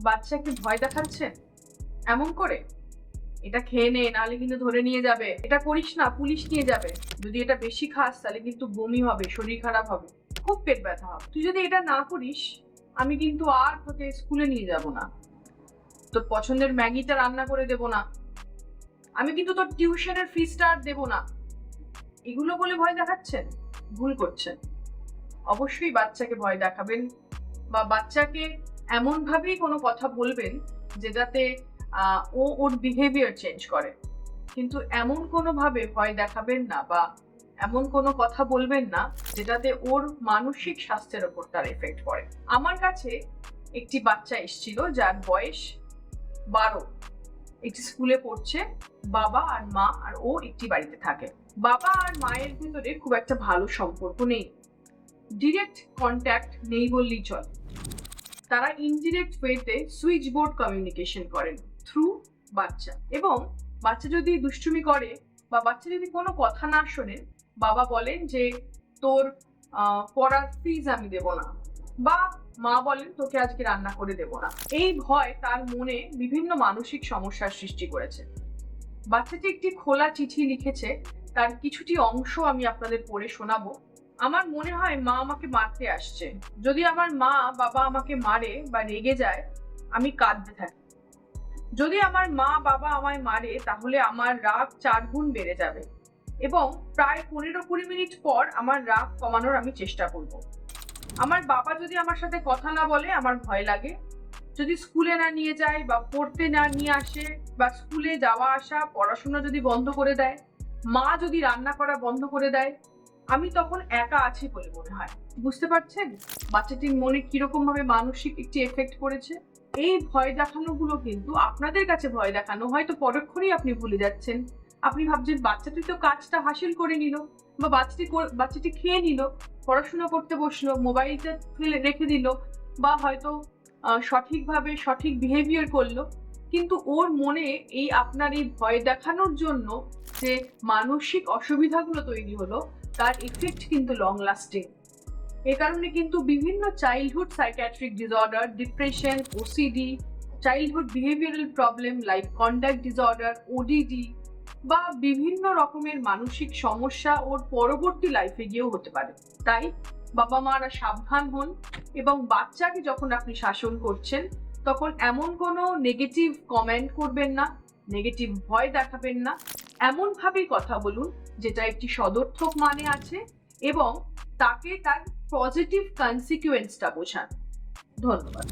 বাচ্চাকে ভয় দেখাচ্ছেন এমন করে, এটা খেয়ে নে নাহলে কিন্তু ধরে নিয়ে যাবে, এটা করিস না পুলিশ নিয়ে যাবে, যদি এটা বেশি খাস তাহলে কিন্তু বমি হবে, শরীর খারাপ হবে, খুব পেট ব্যথা হবে, তুই যদি এটা না করিস আমি কিন্তু আর তোকে স্কুলে নিয়ে যাব না, তোর পছন্দের ম্যাগিটা রান্না করে দেব না, আমি কিন্তু তোর টিউশনের ফিসটা আর দেবো না, এগুলো বলে ভয় দেখাচ্ছেন, ভুল করছেন। অবশ্যই বাচ্চাকে ভয় দেখাবেন বা বাচ্চাকে এমন ভাবেই কোনো কথা বলবেন যেটাতে ও ওর বিহেভিয়ার চেঞ্জ করে, কিন্তু এমন কোনো ভাবে ভয় দেখাবেন না বা এমন কোনো কথা বলবেন না যেটাতে ওর মানসিক স্বাস্থ্যের ওপর তার এফেক্ট পড়ে। আমার কাছে একটি বাচ্চা এসেছিল যার বয়স 12, একটি স্কুলে পড়ছে, বাবা আর মা আর ও একটি বাড়িতে থাকে। বাবা আর মায়ের ভিতরে খুব একটা ভালো সম্পর্ক নেই, ডিরেক্ট কন্ট্যাক্ট নেই বললেই চলে, তারা ইনডিরেক্ট ওয়েতে সুইচ বোর্ড কমিউনিকেশন করেন থ্রু বাচ্চা। এবং বাচ্চা যদি দুষ্টুমি করে বা বাচ্চা যদি কোনো কথা না শোনে, বাবা বলেন যে তোর পড়ার ফিজ আমি দেব না, বা মা বলেন তোকে আজকে রান্না করে দেব না। এই ভয় তার মনে বিভিন্ন মানসিক সমস্যার সৃষ্টি করেছে। বাচ্চাটি একটি খোলা চিঠি লিখেছে, তার কিছুটি অংশ আমি আপনাদের পড়ে শোনাবো। আমার মনে হয় মা আমাকে মারতে আসছে, যদি আমার মা বাবা আমাকে মারে বা রেগে যায় আমি কাঁদতে থাকি, যদি আমার মা বাবা আমায় মারে তাহলে আমার রাগ 4 গুণ বেড়ে যাবে এবং প্রায় 15-20 মিনিট পর আমার রাগ কমানোর আমি চেষ্টা করব। আমার বাবা যদি আমার সাথে কথা না বলে আমার ভয় লাগে, যদি স্কুলে না নিয়ে যায় বা পড়তে না নিয়ে আসে বা স্কুলে যাওয়া আসা পড়াশোনা যদি বন্ধ করে দেয়, মা যদি রান্না করা বন্ধ করে দেয়, আমি তখন একা আছি বলে মনে হয়। বুঝতে পারছেন বাচ্চাটির মনে কিরকম ভাবে মানসিক একটি এফেক্ট পড়েছে? এই ভয় দেখানোগুলো কিন্তু আপনাদের কাছে ভয় দেখানো, হয়তো পরক্ষণেই আপনি ভুলে যাচ্ছেন, আপনি ভাবছেন বাচ্চাটি তো কাজটা হাসিল করে নিল বা বাচ্চাটি খেয়ে নিল, পড়াশোনা করতে বসলো, মোবাইলটা ফেলে রেখে দিল বা হয়তো সঠিকভাবে সঠিক বিহেভিয়ার করলো, কিন্তু ওর মনে এই আপনার এই ভয় দেখানোর জন্য যে মানসিক অসুবিধাগুলো তৈরি হলো তার ইফেক্ট কিন্তু লং লাস্টিং। এ কারণে কিন্তু বিভিন্ন childhood psychiatric disorder, depression, OCD, childhood behavioural problem like conduct disorder, odd বা বিভিন্ন রকমের মানসিক সমস্যা ওর পরবর্তী লাইফে গিয়েও হতে পারে। তাই বাবা মারা সাবধান হন এবং বাচ্চাকে যখন আপনি শাসন করছেন তখন এমন কোনো নেগেটিভ কমেন্ট করবেন না, নেগেটিভ ভয় দেখাবেন না, এমন ভাবেই কথা বলুন যেটা একটি সদর্থক মানে আছে এবং তাকে তার পজিটিভ কনসিকুয়েন্সটা বোঝান। ধন্যবাদ।